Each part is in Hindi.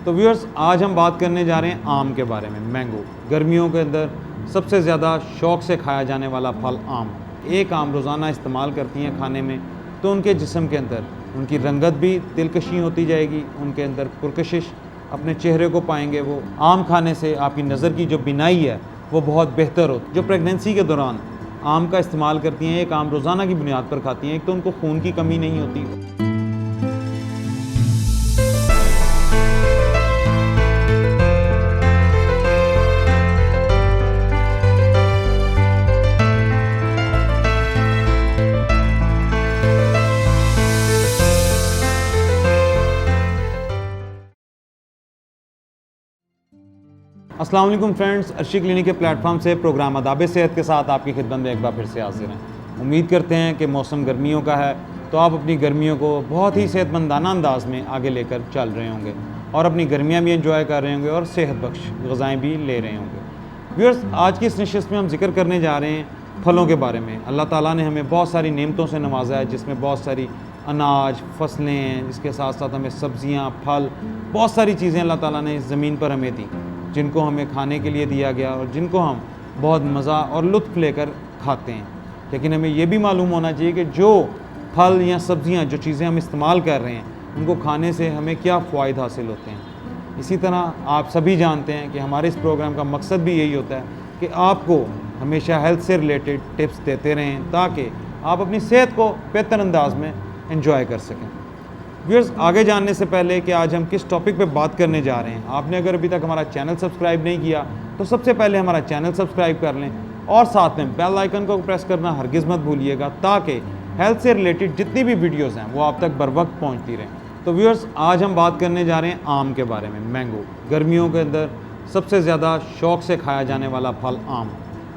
तो व्यूअर्स, आज हम बात करने जा रहे हैं आम के बारे में। मैंगो गर्मियों के अंदर सबसे ज़्यादा शौक़ से खाया जाने वाला फल आम। एक आम रोज़ाना इस्तेमाल करती हैं खाने में तो उनके जिस्म के अंदर उनकी रंगत भी दिलकशी होती जाएगी, उनके अंदर पुरकशिश अपने चेहरे को पाएंगे। वो आम खाने से आपकी नज़र की जो बिनाई है वो बहुत बेहतर होती है। जो प्रेगनेंसी के दौरान आम का इस्तेमाल करती हैं, एक आम रोज़ाना की बुनियाद पर खाती हैं, एक तो उनको खून की कमी नहीं होती। अस्सलाम वालेकुम फ्रेंड्स, अर्शी क्लिनिक के प्लेटफॉर्म से प्रोग्राम आदाब सेहत के साथ आपकी खिदमत में एक बार फिर से हाजिर हैं। उम्मीद करते हैं कि मौसम गर्मियों का है तो आप अपनी गर्मियों को बहुत ही सेहतमंदाना अंदाज में आगे लेकर चल रहे होंगे और अपनी गर्मियाँ भी एंजॉय कर रहे होंगे और सेहत बख्श ग़िज़ाएँ भी ले रहे होंगे। व्यूअर्स, आज की इस नशिस्त में हम जिक्र करने जा रहे हैं फलों के बारे में। अल्लाह ताला ने हमें बहुत सारी नेमतों से नवाजा है, जिसमें बहुत सारी अनाज, फसलें हैं, इसके साथ साथ हमें सब्ज़ियाँ, फल, बहुत सारी चीज़ें अल्लाह ताला ने इस ज़मीन पर हमें दी, जिनको हमें खाने के लिए दिया गया और जिनको हम बहुत मज़ा और लुत्फ़ लेकर खाते हैं। लेकिन हमें ये भी मालूम होना चाहिए कि जो फल या सब्ज़ियाँ, जो चीज़ें हम इस्तेमाल कर रहे हैं, उनको खाने से हमें क्या फ़वाइद हासिल होते हैं। इसी तरह आप सभी जानते हैं कि हमारे इस प्रोग्राम का मकसद भी यही होता है कि आपको हमेशा हेल्थ से रिलेटेड टिप्स देते रहें ताकि आप अपनी सेहत को बेहतर अंदाज में एंजॉय कर सकें। व्यूअर्स, आगे जानने से पहले कि आज हम किस टॉपिक पे बात करने जा रहे हैं, आपने अगर अभी तक हमारा चैनल सब्सक्राइब नहीं किया तो सबसे पहले हमारा चैनल सब्सक्राइब कर लें और साथ में बेल आइकन को प्रेस करना हरगिज़ मत भूलिएगा ताकि हेल्थ से रिलेटेड जितनी भी वीडियोज़ हैं वो आप तक बर वक्त पहुँचती रहें। तो व्यूअर्स, आज हम बात करने जा रहे हैं आम के बारे में। मैंगो गर्मियों के अंदर सबसे ज़्यादा शौक़ से खाया जाने वाला फल आम।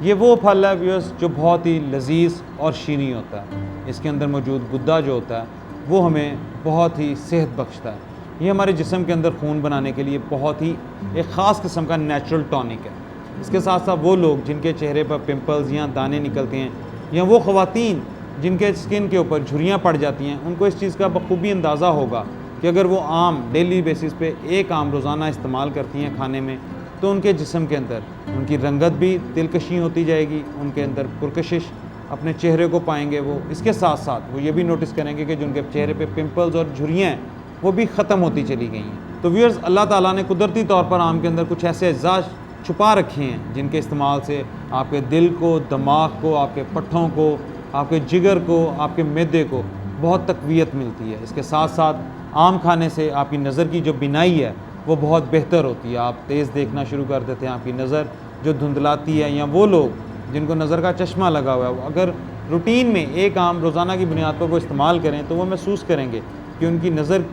ये वो फल है व्यूअर्स जो बहुत ही लजीज और शीनी होता है। इसके अंदर मौजूद गुद्दा जो होता है वो हमें बहुत ही सेहत बख्शता है। ये हमारे जिस्म के अंदर खून बनाने के लिए बहुत ही एक ख़ास किस्म का नेचुरल टॉनिक है। इसके साथ साथ वो लोग जिनके चेहरे पर पिंपल्स या दाने निकलते हैं, या वो ख़वातीन जिनके स्किन के ऊपर झुर्रियाँ पड़ जाती हैं, उनको इस चीज़ का बखूबी अंदाज़ा होगा कि अगर वो आम डेली बेसिस पे एक आम रोज़ाना इस्तेमाल करती हैं खाने में तो उनके जिस्म के अंदर उनकी रंगत भी दिलकशी होती जाएगी, उनके अंदर पुरकशिश अपने चेहरे को पाएंगे वो। इसके साथ साथ वो ये भी नोटिस करेंगे कि जो उनके चेहरे पे पिंपल्स और झुर्रियाँ हैं वो भी ख़त्म होती चली गई हैं। तो व्यूअर्स, अल्लाह ताला ने कुदरती तौर पर आम के अंदर कुछ ऐसे अज़्ज़ा छुपा रखे हैं जिनके इस्तेमाल से आपके दिल को, दिमाग को, आपके पट्ठों को, आपके जिगर को, आपके मैदे को बहुत तक़वियत मिलती है। इसके साथ साथ आम खाने से आपकी नज़र की जो बिनाई है वो बहुत बेहतर होती है। आप तेज़ देखना शुरू कर देते हैं, आपकी नज़र जो धुंधलाती है, या वो लोग जिनको नज़र का चश्मा लगा हुआ है, अगर रूटीन में एक आम रोज़ाना की बुनियाद पर वो इस्तेमाल करें तो वो महसूस करेंगे कि उनकी नज़र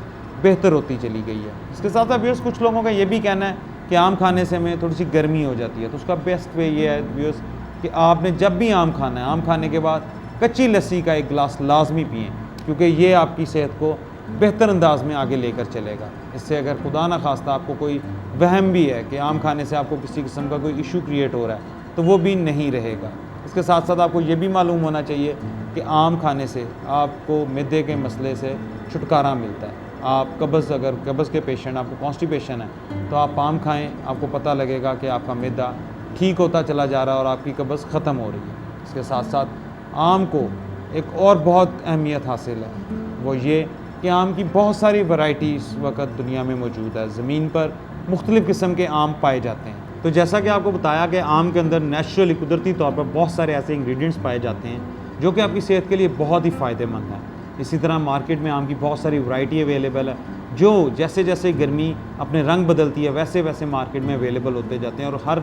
बेहतर होती चली गई है। इसके साथ साथ व्यूअर्स, कुछ लोगों का ये भी कहना है कि आम खाने से हमें थोड़ी सी गर्मी हो जाती है, तो उसका बेस्ट वे ये है व्यूअर्स कि आपने जब भी आम खाना है, आम खाने के बाद कच्ची लस्सी का एक गिलास लाजमी पिएँ, क्योंकि ये आपकी सेहत को बेहतर अंदाज में आगे लेकर चलेगा। इससे अगर खुदा न खास्ता आपको कोई वहम भी है कि आम खाने से आपको किसी किस्म का कोई इशू क्रिएट हो रहा है तो वो भी नहीं रहेगा। इसके साथ साथ आपको ये भी मालूम होना चाहिए कि आम खाने से आपको मैदे के मसले से छुटकारा मिलता है। आप अगर कब्ज़ के पेशेंट, आपको कॉन्स्टिपेशन है, तो आप आम खाएं, आपको पता लगेगा कि आपका मैदा ठीक होता चला जा रहा है और आपकी कब्ज़ ख़त्म हो रही है। इसके साथ साथ आम को एक और बहुत अहमियत हासिल है, वो ये कि आम की बहुत सारी वैरायटी इस वक्त दुनिया में मौजूद है। ज़मीन पर मुख्तलिफ़ किस्म के आम पाए जाते हैं। तो जैसा कि आपको बताया कि आम के अंदर नेचुरली, कुदरती तौर पर बहुत सारे ऐसे इंग्रेडिएंट्स पाए जाते हैं जो कि आपकी सेहत के लिए बहुत ही फ़ायदेमंद हैं। इसी तरह मार्केट में आम की बहुत सारी वैरायटी अवेलेबल है, जो जैसे जैसे गर्मी अपने रंग बदलती है वैसे वैसे मार्केट में अवेलेबल होते जाते हैं, और हर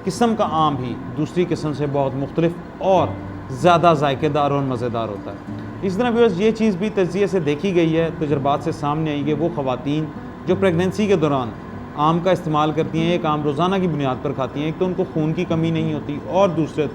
किस्म का आम ही दूसरी किस्म से बहुत मुख्तलिफ और ज़्यादा जायकेदार और मज़ेदार होता है। इस तरह व्यूअर्स, ये चीज़ भी तज़किये से देखी गई है, तजुर्बात से सामने आई कि वो ख़वातीन जो प्रेगनेंसी के दौरान आम का इस्तेमाल करती हैं, एक आम रोज़ाना की बुनियाद पर खाती हैं, एक तो उनको खून की कमी नहीं होती और दूसरे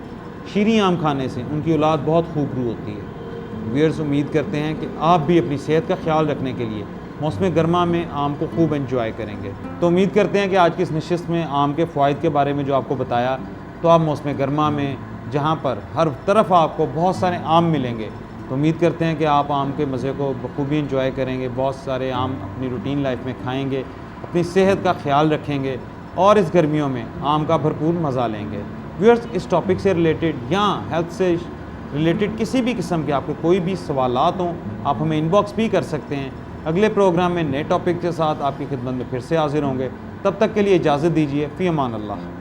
शीरी आम खाने से उनकी औलाद बहुत खूबरू होती है। व्यूअर्स, उम्मीद करते हैं कि आप भी अपनी सेहत का ख्याल रखने के लिए मौसम गर्मा में आम को खूब एंजॉय करेंगे। तो उम्मीद करते हैं कि आज की इस नशिस्त में आम के फ़वाइद के बारे में जो आपको बताया, तो आप मौसम गर्मा में जहाँ पर हर तरफ आपको बहुत सारे आम मिलेंगे, तो उम्मीद करते हैं कि आप आम के मज़े को बखूबी एंजॉय करेंगे, बहुत सारे आम अपनी रूटीन लाइफ में खाएँगे, अपनी सेहत का ख्याल रखेंगे और इस गर्मियों में आम का भरपूर मज़ा लेंगे। व्यूअर्स, इस टॉपिक से रिलेटेड या हेल्थ से रिलेटेड किसी भी किस्म के आपके कोई भी सवालात हों, आप हमें इनबॉक्स भी कर सकते हैं। अगले प्रोग्राम में नए टॉपिक के साथ आपकी खिदमत में फिर से हाजिर होंगे। तब तक के लिए इजाज़त दीजिए। फ़ी अमान अल्लाह।